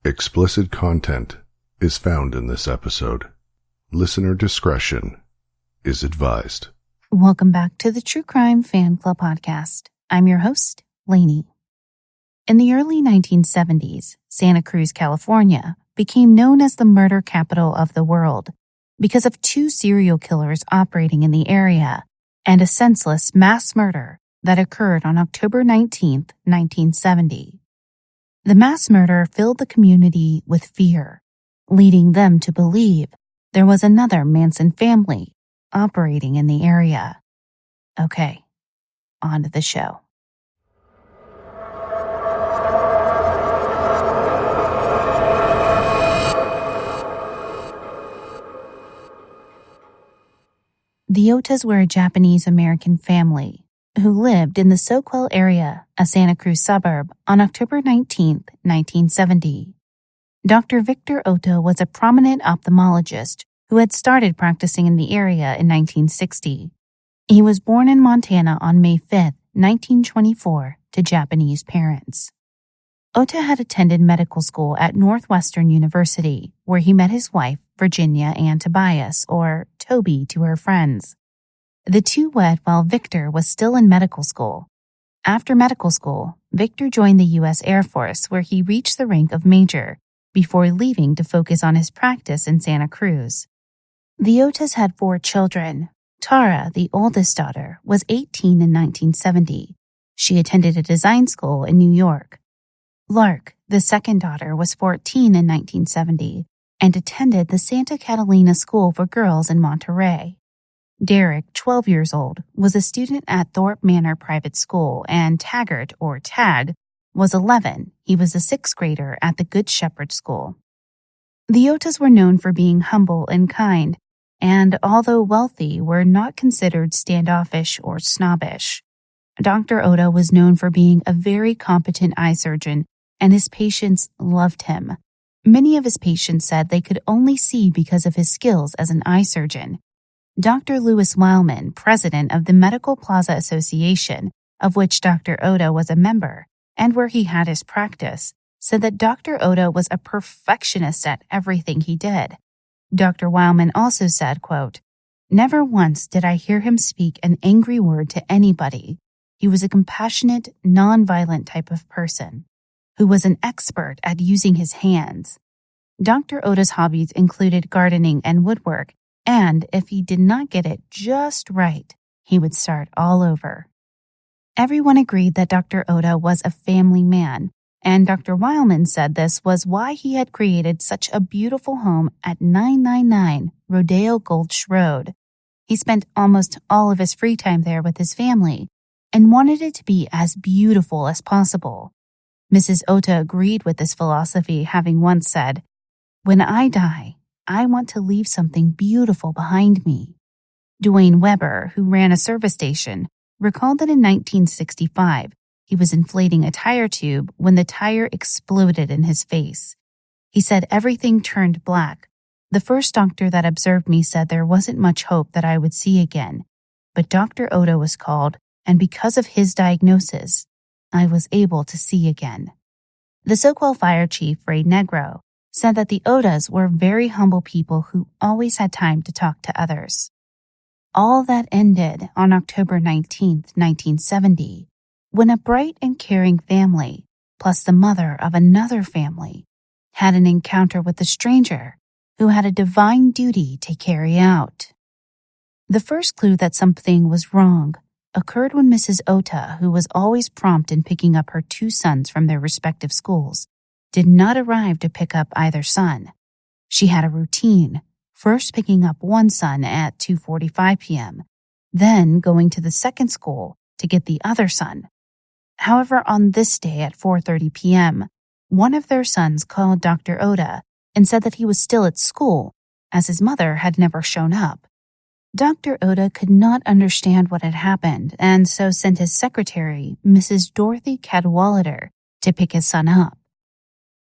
Explicit content is found in this episode. Listener discretion is advised. Welcome back to the True Crime Fan Club podcast. I'm your host, Lainey. In the early 1970s, Santa Cruz, California, became known as the murder capital of the world because of two serial killers operating in the area and a senseless mass murder that occurred on October 19, 1970. The mass murder filled the community with fear, leading them to believe there was another Manson family operating in the area. Okay, on to the show. The OTAs were a Japanese-American family who lived in the Soquel area, a Santa Cruz suburb, on October 19, 1970. Dr. Victor Ota was a prominent ophthalmologist who had started practicing in the area in 1960. He was born in Montana on May 5, 1924, to Japanese parents. Ota had attended medical school at Northwestern University, where he met his wife, Virginia Ann Tobias, or Toby to her friends. The two wed while Victor was still in medical school. After medical school, Victor joined the U.S. Air Force, where he reached the rank of major before leaving to focus on his practice in Santa Cruz. The Otas had 4 children. Tara, the oldest daughter, was 18 in 1970. She attended a design school in New York. Lark, the second daughter, was 14 in 1970 and attended the Santa Catalina School for Girls in Monterey. Derek, 12 years old, was a student at Thorpe Manor Private School, and Taggart, or Tag, was 11. He was a 6th grader at the Good Shepherd School. The Otas were known for being humble and kind, and although wealthy, were not considered standoffish or snobbish. Dr. Ota was known for being a very competent eye surgeon, and his patients loved him. Many of his patients said they could only see because of his skills as an eye surgeon. Dr. Lewis Wildman, president of the Medical Plaza Association, of which Dr. Ota was a member, and where he had his practice, said that Dr. Ota was a perfectionist at everything he did. Dr. Wildman also said, quote, "Never once did I hear him speak an angry word to anybody. He was a compassionate, non-violent type of person who was an expert at using his hands." Dr. Ota's hobbies included gardening and woodwork, and if he did not get it just right, he would start all over. Everyone agreed that Dr. Ota was a family man, and Dr. Wildman said this was why he had created such a beautiful home at 999 Rodeo Gulch Road. He spent almost all of his free time there with his family and wanted it to be as beautiful as possible. Mrs. Ota agreed with this philosophy, having once said, "When I die, I want to leave something beautiful behind me." Dwayne Weber, who ran a service station, recalled that in 1965, he was inflating a tire tube when the tire exploded in his face. He said everything turned black. "The first doctor that observed me said there wasn't much hope that I would see again, but Dr. Ota was called, and because of his diagnosis, I was able to see again." The Soquel Fire Chief, Ray Negro, said that the Otas were very humble people who always had time to talk to others. All that ended on October 19, 1970, when a bright and caring family, plus the mother of another family, had an encounter with a stranger who had a divine duty to carry out. The first clue that something was wrong occurred when Mrs. Ota, who was always prompt in picking up her 2 sons from their respective schools, did not arrive to pick up either son. She had a routine, first picking up one son at 2:45 p.m., then going to the second school to get the other son. However, on this day at 4:30 p.m., one of their sons called Dr. Ota and said that he was still at school, as his mother had never shown up. Dr. Ota could not understand what had happened, and so sent his secretary, Mrs. Dorothy Cadwallader, to pick his son up.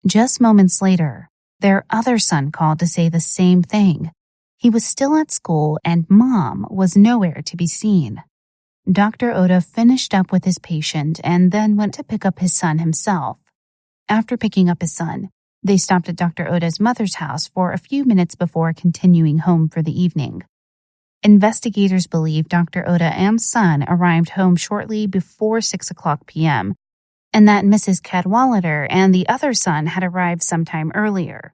Just moments later, their other son called to say the same thing. He was still at school and Mom was nowhere to be seen. Dr. Ota finished up with his patient and then went to pick up his son himself. After picking up his son, They stopped at Dr. Oda's mother's house for a few minutes before continuing home for the evening. Investigators believe Dr. Oda and son arrived home shortly before 6 o'clock p.m., and that Mrs. Cadwallader and the other son had arrived sometime earlier.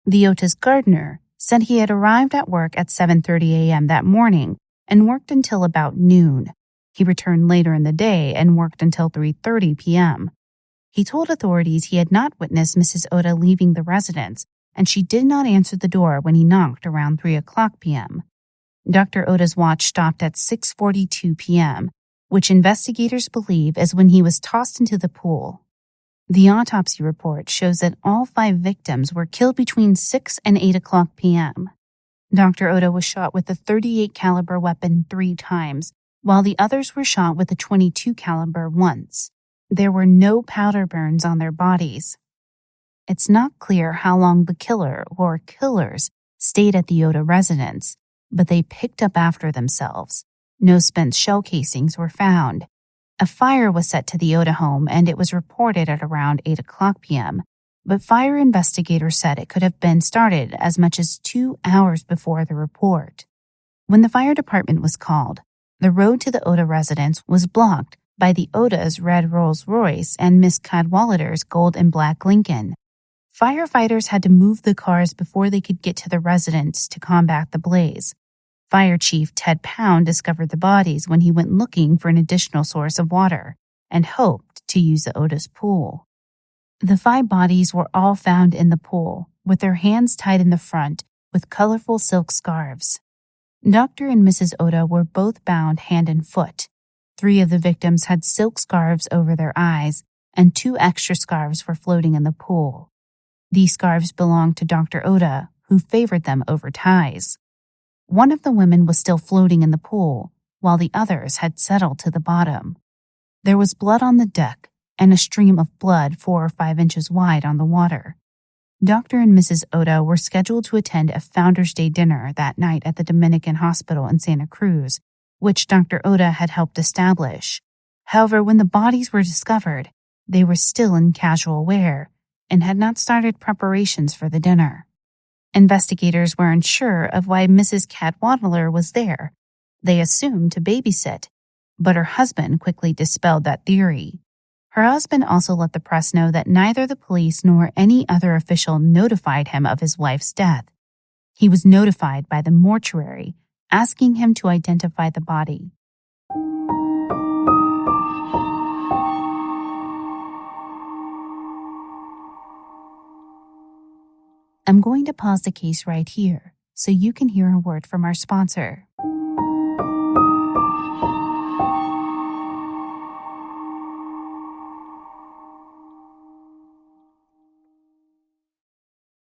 The Ota's gardener said he had arrived at work at 7:30 a.m. that morning and worked until about noon. He returned later in the day and worked until 3:30 p.m. He told authorities he had not witnessed Mrs. Oda leaving the residence, and she did not answer the door when he knocked around 3 o'clock p.m. Dr. Oda's watch stopped at 6:42 p.m., which investigators believe is when he was tossed into the pool. The autopsy report shows that all 5 victims were killed between 6 and 8 o'clock p.m. Dr. Oda was shot with a .38 caliber weapon 3 times, while the others were shot with a .22 caliber once. There were no powder burns on their bodies. It's not clear how long the killer or killers stayed at the Oda residence, but they picked up after themselves. No spent shell casings were found. A fire was set to the Oda home, and it was reported at around 8 o'clock p.m., but fire investigators said it could have been started as much as 2 hours before the report. When the fire department was called, the road to the Oda residence was blocked by the Oda's red Rolls-Royce and Miss Cadwallader's gold and black Lincoln. Firefighters had to move the cars before they could get to the residence to combat the blaze. Fire Chief Ted Pound discovered the bodies when he went looking for an additional source of water and hoped to use the Oda's pool. The 5 bodies were all found in the pool, with their hands tied in the front with colorful silk scarves. Dr. and Mrs. Oda were both bound hand and foot. 3 of the victims had silk scarves over their eyes, and 2 extra scarves were floating in the pool. These scarves belonged to Dr. Oda, who favored them over ties. One of the women was still floating in the pool, while the others had settled to the bottom. There was blood on the deck, and a stream of blood 4 or 5 inches wide on the water. Dr. and Mrs. Oda were scheduled to attend a Founders Day dinner that night at the Dominican Hospital in Santa Cruz, which Dr. Oda had helped establish. However, when the bodies were discovered, they were still in casual wear and had not started preparations for the dinner. Investigators were unsure of why Mrs. Cadwallader was there. They assumed to babysit, but her husband quickly dispelled that theory. Her husband also let the press know that neither the police nor any other official notified him of his wife's death. He was notified by the mortuary, asking him to identify the body. I'm going to pause the case right here so you can hear a word from our sponsor.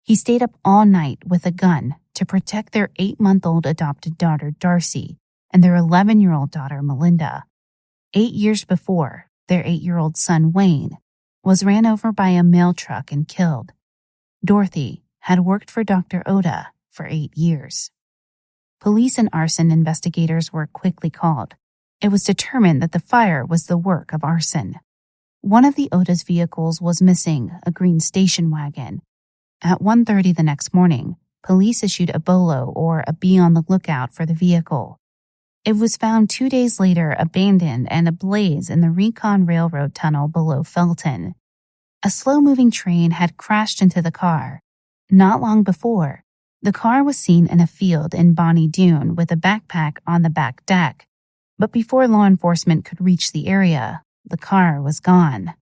He stayed up all night with a gun to protect their 8-month-old adopted daughter, Darcy, and their 11-year-old daughter, Melinda. 8 years before, their 8-year-old son, Wayne, was ran over by a mail truck and killed. Dorothy had worked for Dr. Oda for 8 years. Police and arson investigators were quickly called. It was determined that the fire was the work of arson. One of the Oda's vehicles was missing, a green station wagon. At 1:30 the next morning, police issued a bolo, or a be on the lookout, for the vehicle. It was found 2 days later abandoned and ablaze in the Recon Railroad tunnel below Felton. A slow-moving train had crashed into the car. Not long before, the car was seen in a field in Bonnie Doon with a backpack on the back deck, but before law enforcement could reach the area, the car was gone.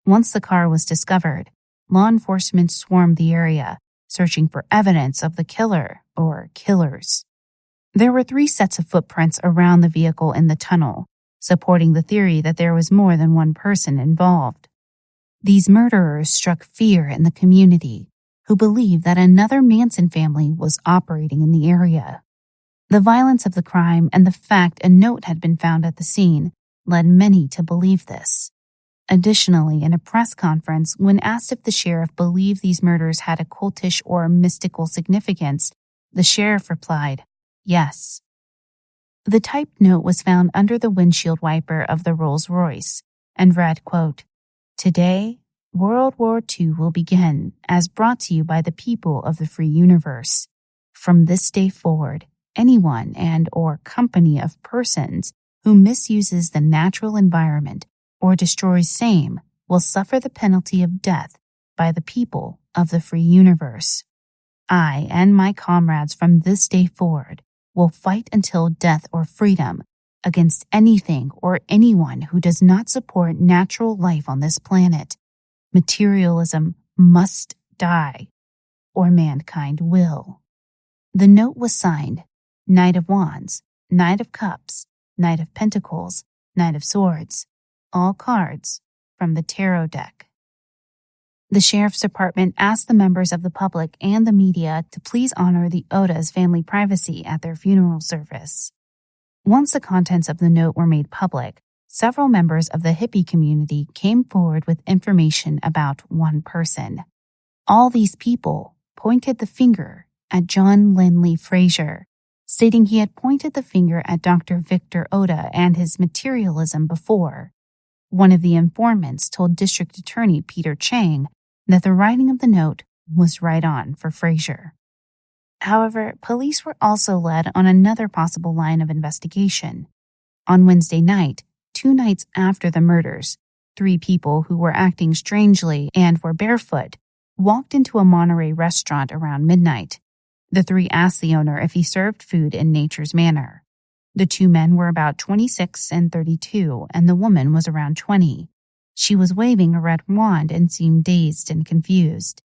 Once the car was discovered, law enforcement swarmed the area, searching for evidence of the killer or killers. There were 3 sets of footprints around the vehicle in the tunnel, supporting the theory that there was more than one person involved. These murderers struck fear in the community, who believed that another Manson family was operating in the area. The violence of the crime and the fact a note had been found at the scene led many to believe this. Additionally, in a press conference, when asked if the sheriff believed these murders had a cultish or mystical significance, the sheriff replied, yes. The typed note was found under the windshield wiper of the Rolls-Royce and read, quote, "Today, World War II will begin, as brought to you by the people of the free universe. From this day forward, anyone and or company of persons who misuses the natural environment or destroys same will suffer the penalty of death by the people of the free universe. I and my comrades from this day forward will fight until death or freedom against anything or anyone who does not support natural life on this planet. Materialism must die, or mankind will. The note was signed Knight of Wands, Knight of Cups, Knight of Pentacles, Knight of Swords, all cards from the tarot deck. The Sheriff's Department asked the members of the public and the media to please honor the OTAs' family privacy at their funeral service. Once the contents of the note were made public, several members of the hippie community came forward with information about one person. All these people pointed the finger at John Linley Fraser, stating he had pointed the finger at Dr. Victor Ota and his materialism before. One of the informants told District Attorney Peter Cheng that the writing of the note was right on for Fraser. However, police were also led on another possible line of investigation. On Wednesday night, 2 nights after the murders, 3 people who were acting strangely and were barefoot walked into a Monterey restaurant around midnight. The 3 asked the owner if he served food in nature's manner. The 2 men were about 26 and 32, and the woman was around 20. She was waving a red wand and seemed dazed and confused.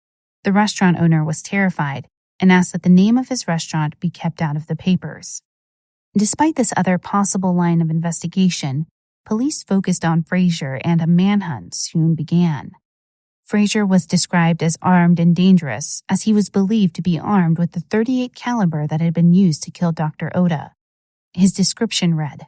The restaurant owner was terrified and asked that the name of his restaurant be kept out of the papers. Despite this other possible line of investigation, police focused on Fraser and a manhunt soon began. Fraser was described as armed and dangerous, as he was believed to be armed with the .38 caliber that had been used to kill Dr. Ota. His description read,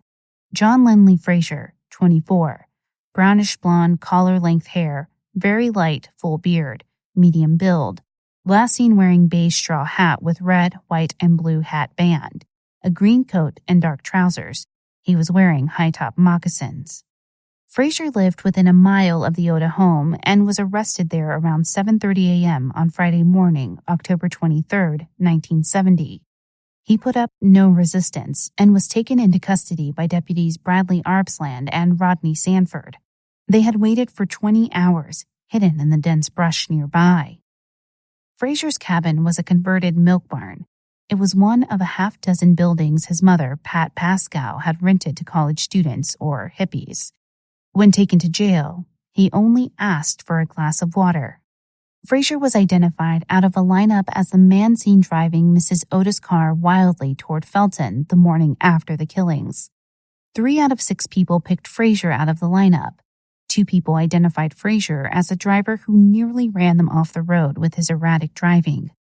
John Linley Fraser, 24, brownish blonde collar-length hair, very light, full beard, medium build, last seen wearing beige straw hat with red, white, and blue hat band, a green coat and dark trousers. He was wearing high-top moccasins. Fraser lived within a mile of the Ota home and was arrested there around 7:30 a.m. on Friday morning, October 23, 1970. He put up no resistance and was taken into custody by deputies Bradley Arbsland and Rodney Sanford. They had waited for 20 hours, hidden in the dense brush nearby. Fraser's cabin was a converted milk barn. It was one of a half-dozen buildings his mother, Pat Pascoe, had rented to college students or hippies. When taken to jail, he only asked for a glass of water. Fraser was identified out of a lineup as the man seen driving Mrs. Ota's car wildly toward Felton the morning after the killings. 3 out of 6 people picked Fraser out of the lineup. 2 people identified Fraser as a driver who nearly ran them off the road with his erratic driving.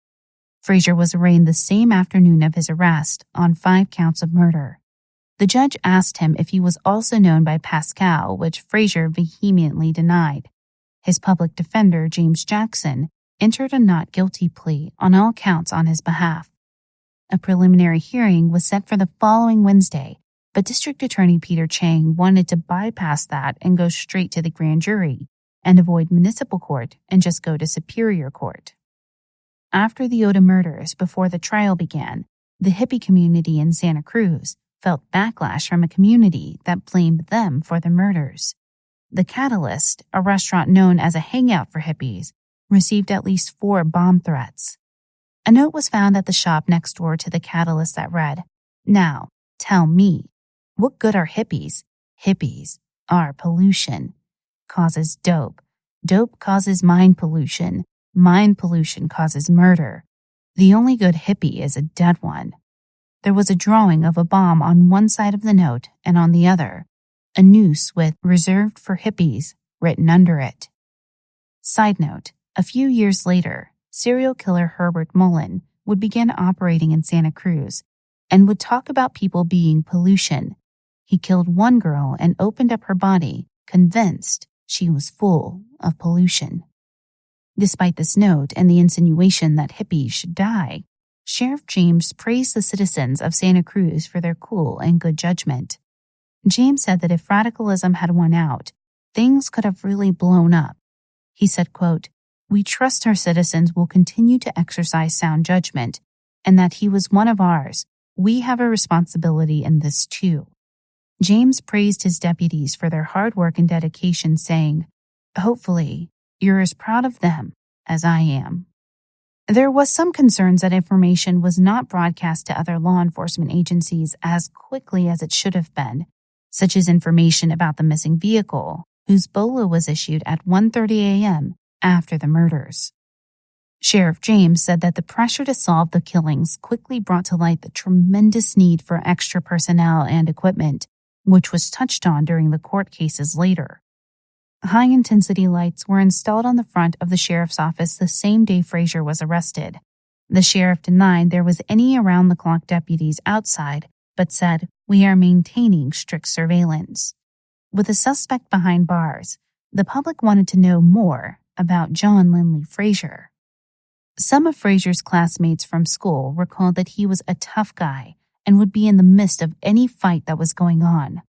Fraser was arraigned the same afternoon of his arrest on 5 counts of murder. The judge asked him if he was also known by Pascal, which Fraser vehemently denied. His public defender, James Jackson, entered a not guilty plea on all counts on his behalf. A preliminary hearing was set for the following Wednesday, but District Attorney Peter Cheng wanted to bypass that and go straight to the grand jury and avoid municipal court and just go to superior court. After the Ota murders, before the trial began, the hippie community in Santa Cruz felt backlash from a community that blamed them for the murders. The Catalyst, a restaurant known as a hangout for hippies, received at least 4 bomb threats. A note was found at the shop next door to the Catalyst that read, "Now, tell me, what good are hippies? Hippies are pollution. Causes dope. Dope causes mind pollution. Mind pollution causes murder. The only good hippie is a dead one." There was a drawing of a bomb on one side of the note and on the other, a noose with "reserved for hippies" written under it. Side note, a few years later, serial killer Herbert Mullen would begin operating in Santa Cruz and would talk about people being pollution. He killed one girl and opened up her body, convinced she was full of pollution. Despite this note and the insinuation that hippies should die, Sheriff James praised the citizens of Santa Cruz for their cool and good judgment. James said that if radicalism had won out, things could have really blown up. He said, quote, "We trust our citizens will continue to exercise sound judgment and that he was one of ours. We have a responsibility in this too." James praised his deputies for their hard work and dedication, saying, "Hopefully, you're as proud of them as I am." There was some concerns that information was not broadcast to other law enforcement agencies as quickly as it should have been, such as information about the missing vehicle, whose BOLA was issued at 1:30 a.m. after the murders. Sheriff James said that the pressure to solve the killings quickly brought to light the tremendous need for extra personnel and equipment, which was touched on during the court cases later. High-intensity lights were installed on the front of the sheriff's office the same day Fraser was arrested. The sheriff denied there was any around-the-clock deputies outside, but said, "We are maintaining strict surveillance." With the suspect behind bars, the public wanted to know more about John Linley Fraser. Some of Fraser's classmates from school recalled that he was a tough guy and would be in the midst of any fight that was going on.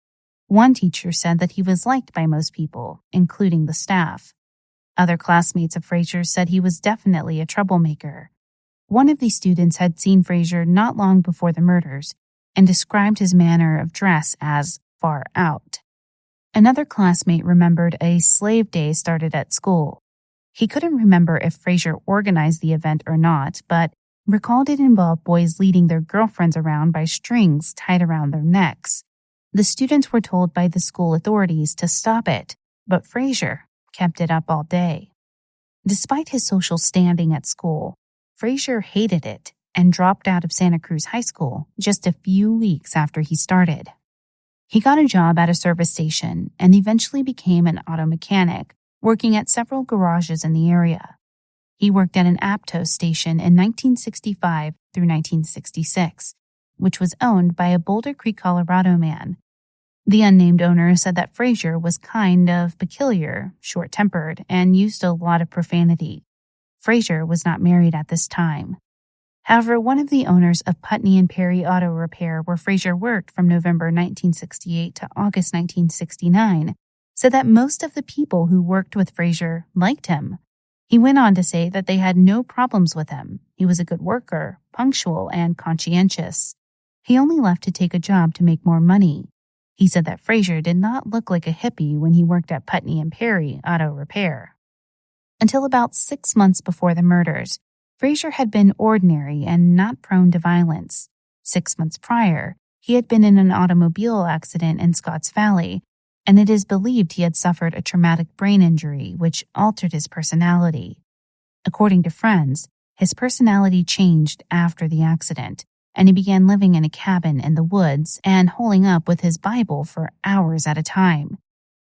One teacher said that he was liked by most people, including the staff. Other classmates of Fraser said he was definitely a troublemaker. One of these students had seen Fraser not long before the murders and described his manner of dress as far out. Another classmate remembered a slave day started at school. He couldn't remember if Fraser organized the event or not, but recalled it involved boys leading their girlfriends around by strings tied around their necks. The students were told by the school authorities to stop it, but Fraser kept it up all day. Despite his social standing at school, Fraser hated it and dropped out of Santa Cruz High School just a few weeks after he started. He got a job at a service station and eventually became an auto mechanic, working at several garages in the area. He worked at an Aptos station in 1965 through 1966, which was owned by a Boulder Creek, Colorado man. The unnamed owner said that Fraser was kind of peculiar, short-tempered, and used a lot of profanity. Fraser was not married at this time. However, one of the owners of Putney and Perry Auto Repair, where Fraser worked from November 1968 to August 1969, said that most of the people who worked with Fraser liked him. He went on to say that they had no problems with him. He was a good worker, punctual, and conscientious. He only left to take a job to make more money. He said that Fraser did not look like a hippie when he worked at Putney and Perry Auto Repair. Until about 6 months before the murders, Fraser had been ordinary and not prone to violence. 6 months prior, he had been in an automobile accident in Scotts Valley, and it is believed he had suffered a traumatic brain injury which altered his personality. According to friends, his personality changed after the accident, and he began living in a cabin in the woods and holding up with his Bible for hours at a time.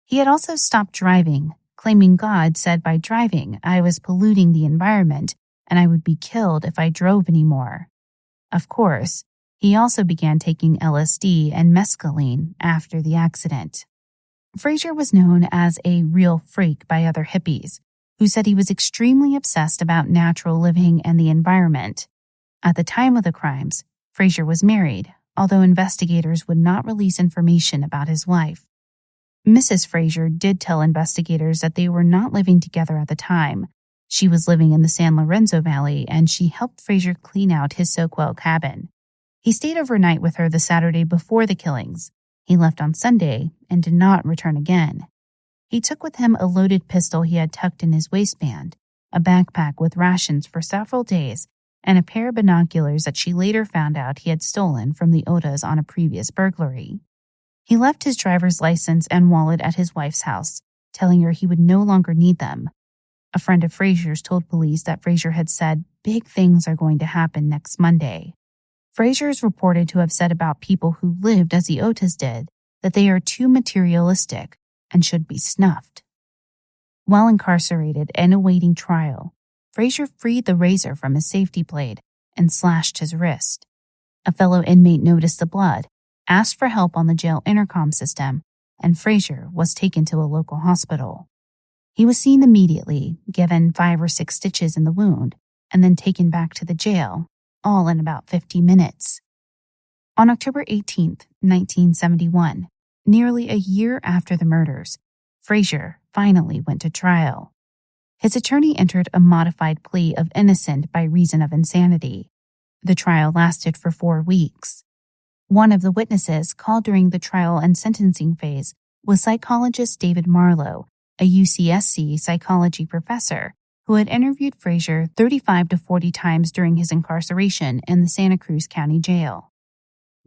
He had also stopped driving, claiming God said by driving I was polluting the environment and I would be killed if I drove anymore. Of course, he also began taking LSD and mescaline after the accident. Fraser was known as a real freak by other hippies, who said he was extremely obsessed about natural living and the environment. At the time of the crimes, Fraser was married, although investigators would not release information about his wife. Mrs. Fraser did tell investigators that they were not living together at the time. She was living in the San Lorenzo Valley, and she helped Fraser clean out his Soquel cabin. He stayed overnight with her the Saturday before the killings. He left on Sunday and did not return again. He took with him a loaded pistol he had tucked in his waistband, a backpack with rations for several days, and a pair of binoculars that she later found out he had stolen from the OTAs on a previous burglary. He left his driver's license and wallet at his wife's house, telling her he would no longer need them. A friend of Fraser's told police that Fraser had said, "Big things are going to happen next Monday." Fraser is reported to have said about people who lived as the OTAs did that they are too materialistic and should be snuffed. While incarcerated and awaiting trial, Fraser freed the razor from his safety blade and slashed his wrist. A fellow inmate noticed the blood, asked for help on the jail intercom system, and Fraser was taken to a local hospital. He was seen immediately, given 5 or 6 stitches in the wound, and then taken back to the jail, all in about 50 minutes. On October 18, 1971, nearly a year after the murders, Fraser finally went to trial. His attorney entered a modified plea of innocent by reason of insanity. The trial lasted for 4 weeks. One of the witnesses called during the trial and sentencing phase was psychologist David Marlowe, a UCSC psychology professor who had interviewed Fraser 35 to 40 times during his incarceration in the Santa Cruz County Jail.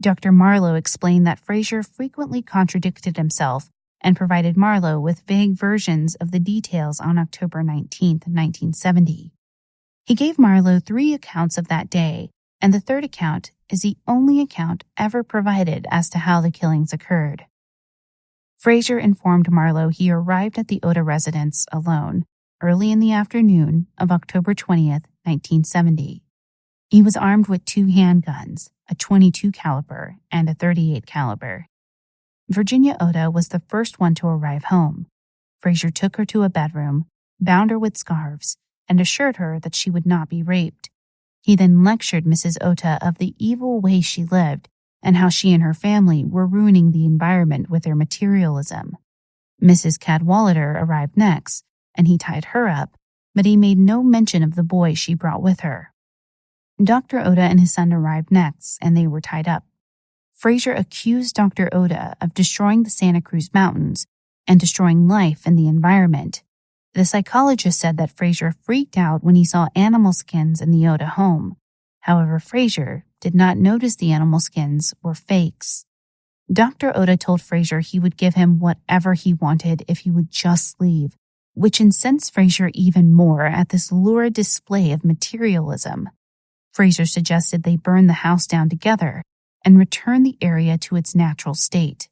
Dr. Marlowe explained that Fraser frequently contradicted himself and provided Marlowe with vague versions of the details on October 19, 1970. He gave Marlowe 3 accounts of that day, and the third account is the only account ever provided as to how the killings occurred. Fraser informed Marlowe he arrived at the Ota residence alone early in the afternoon of October 20th, 1970. He was armed with 2 handguns, a .22 caliber and a .38 caliber. Virginia Ota was the first one to arrive home. Fraser took her to a bedroom, bound her with scarves, and assured her that she would not be raped. He then lectured Mrs. Ota of the evil way she lived and how she and her family were ruining the environment with their materialism. Mrs. Cadwallader arrived next, and he tied her up, but he made no mention of the boy she brought with her. Dr. Ota and his son arrived next, and they were tied up. Fraser accused Dr. Ota of destroying the Santa Cruz Mountains and destroying life and the environment. The psychologist said that Fraser freaked out when he saw animal skins in the Ota home. However, Fraser did not notice the animal skins were fakes. Dr. Ota told Fraser he would give him whatever he wanted if he would just leave, which incensed Fraser even more at this lurid display of materialism. Fraser suggested they burn the house down together and return the area to its natural state.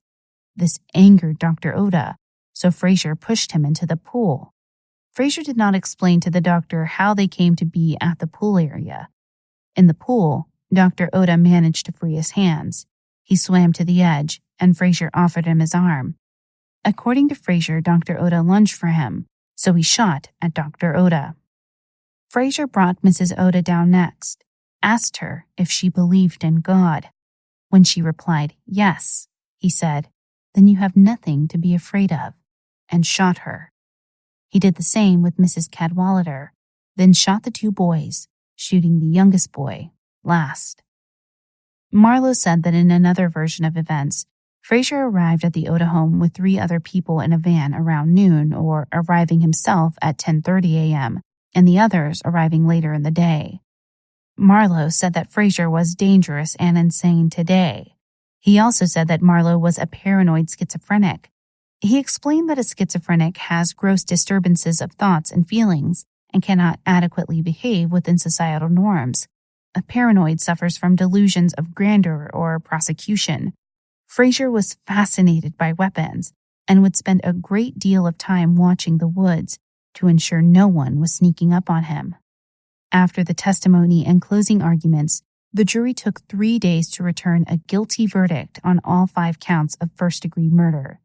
This angered Dr. Ota, so Fraser pushed him into the pool. Fraser did not explain to the doctor how they came to be at the pool area. In the pool, Dr. Ota managed to free his hands. He swam to the edge, and Fraser offered him his arm. According to Fraser, Dr. Ota lunged for him, so he shot at Dr. Ota. Fraser brought Mrs. Ota down next, asked her if she believed in God. When she replied, yes, he said, then you have nothing to be afraid of, and shot her. He did the same with Mrs. Cadwallader, then shot the 2 boys, shooting the youngest boy last. Marlowe said that in another version of events, Fraser arrived at the Ota home with 3 other people in a van around noon, or arriving himself at 10:30 a.m., and the others arriving later in the day. Marlowe said that Fraser was dangerous and insane today. He also said that Marlowe was a paranoid schizophrenic. He explained that a schizophrenic has gross disturbances of thoughts and feelings and cannot adequately behave within societal norms. A paranoid suffers from delusions of grandeur or prosecution. Fraser was fascinated by weapons and would spend a great deal of time watching the woods to ensure no one was sneaking up on him. After the testimony and closing arguments, the jury took 3 days to return a guilty verdict on all 5 counts of first-degree murder.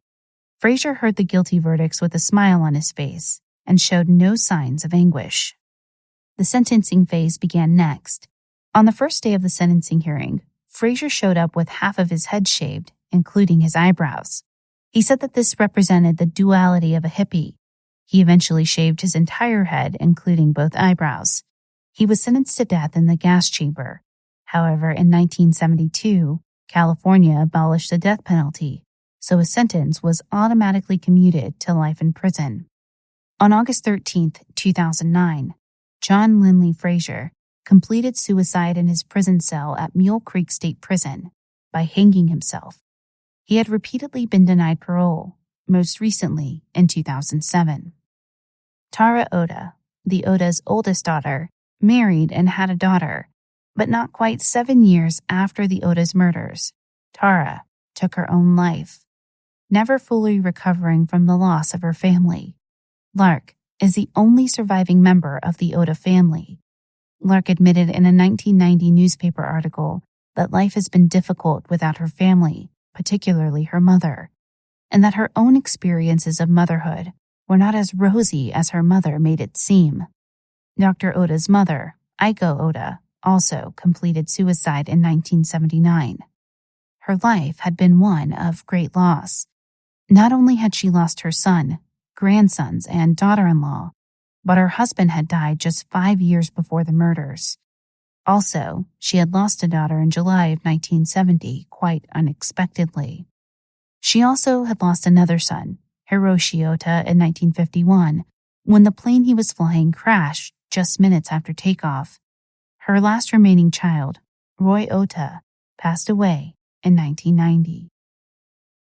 Fraser heard the guilty verdicts with a smile on his face and showed no signs of anguish. The sentencing phase began next. On the first day of the sentencing hearing, Fraser showed up with half of his head shaved, including his eyebrows. He said that this represented the duality of a hippie. He eventually shaved his entire head, including both eyebrows. He was sentenced to death in the gas chamber. However, in 1972, California abolished the death penalty, so his sentence was automatically commuted to life in prison. On August 13, 2009, John Lindley Fraser completed suicide in his prison cell at Mule Creek State Prison by hanging himself. He had repeatedly been denied parole, most recently in 2007. Tara Ota, the Ota's oldest daughter, married and had a daughter, but not quite 7 years after the Ota's murders, Tara took her own life, never fully recovering from the loss of her family. Lark is the only surviving member of the Ota family. Lark admitted in a 1990 newspaper article that life has been difficult without her family, particularly her mother, and that her own experiences of motherhood were not as rosy as her mother made it seem. Dr. Ota's mother, Aiko Ota, also completed suicide in 1979. Her life had been one of great loss. Not only had she lost her son, grandsons, and daughter-in-law, but her husband had died just 5 years before the murders. Also, she had lost a daughter in July of 1970 quite unexpectedly. She also had lost another son, Hiroshi Ota, in 1951, when the plane he was flying crashed just minutes after takeoff. Her last remaining child, Roy Ota, passed away in 1990.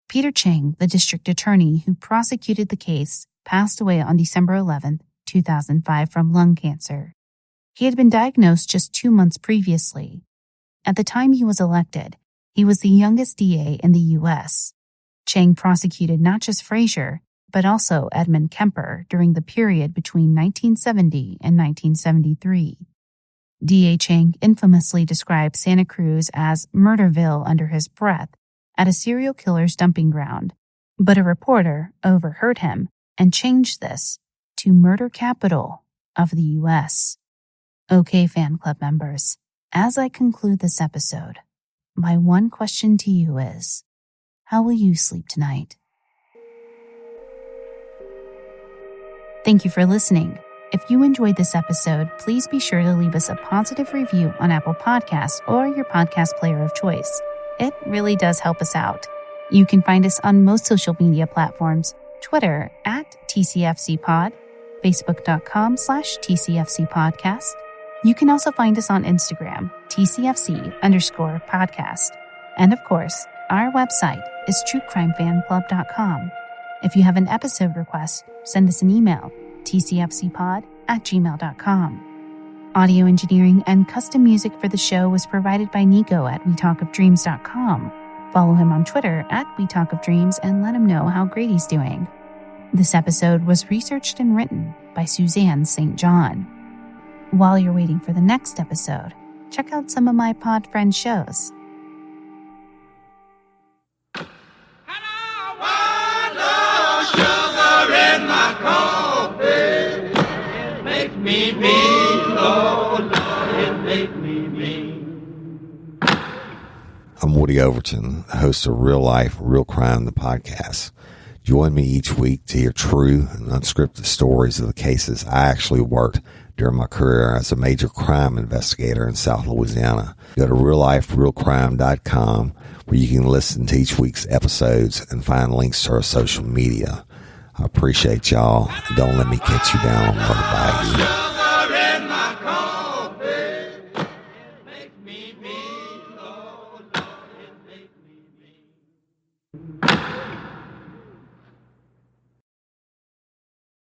Peter Cheng, the district attorney who prosecuted the case, passed away on December 11, 2005 from lung cancer. He had been diagnosed just 2 months previously. At the time he was elected, he was the youngest DA in the U.S. Cheng prosecuted not just Fraser, but also Edmund Kemper during the period between 1970 and 1973. DA Cheng infamously described Santa Cruz as Murderville under his breath at a serial killer's dumping ground, but a reporter overheard him and changed this to Murder Capital of the U.S. Okay, fan club members, as I conclude this episode, my one question to you is, how will you sleep tonight? Thank you for listening. If you enjoyed this episode, please be sure to leave us a positive review on Apple Podcasts or your podcast player of choice. It really does help us out. You can find us on most social media platforms, Twitter @TCFCPod, Facebook.com/TCFCPodcast. You can also find us on Instagram, TCFC_podcast. And of course, our website is TrueCrimeFanClub.com. If you have an episode request, send us an email, tcfcpod@gmail.com. Audio engineering and custom music for the show was provided by Nico at WeTalkOfDreams.com. Follow him on Twitter @WeTalkOfDreams and let him know how great he's doing. This episode was researched and written by Suzanne St. John. While you're waiting for the next episode, check out some of my pod friend shows. Sugar in my coffee, it makes me mean, oh Lord, it makes me mean. I'm Woody Overton, host of Real Life, Real Crime, the podcast. Join me each week to hear true and unscripted stories of the cases I actually worked during my career as a major crime investigator in South Louisiana. Go to realliferealcrime.com where you can listen to each week's episodes and find links to our social media. I appreciate y'all, and don't let me catch you down on Murder Bayou.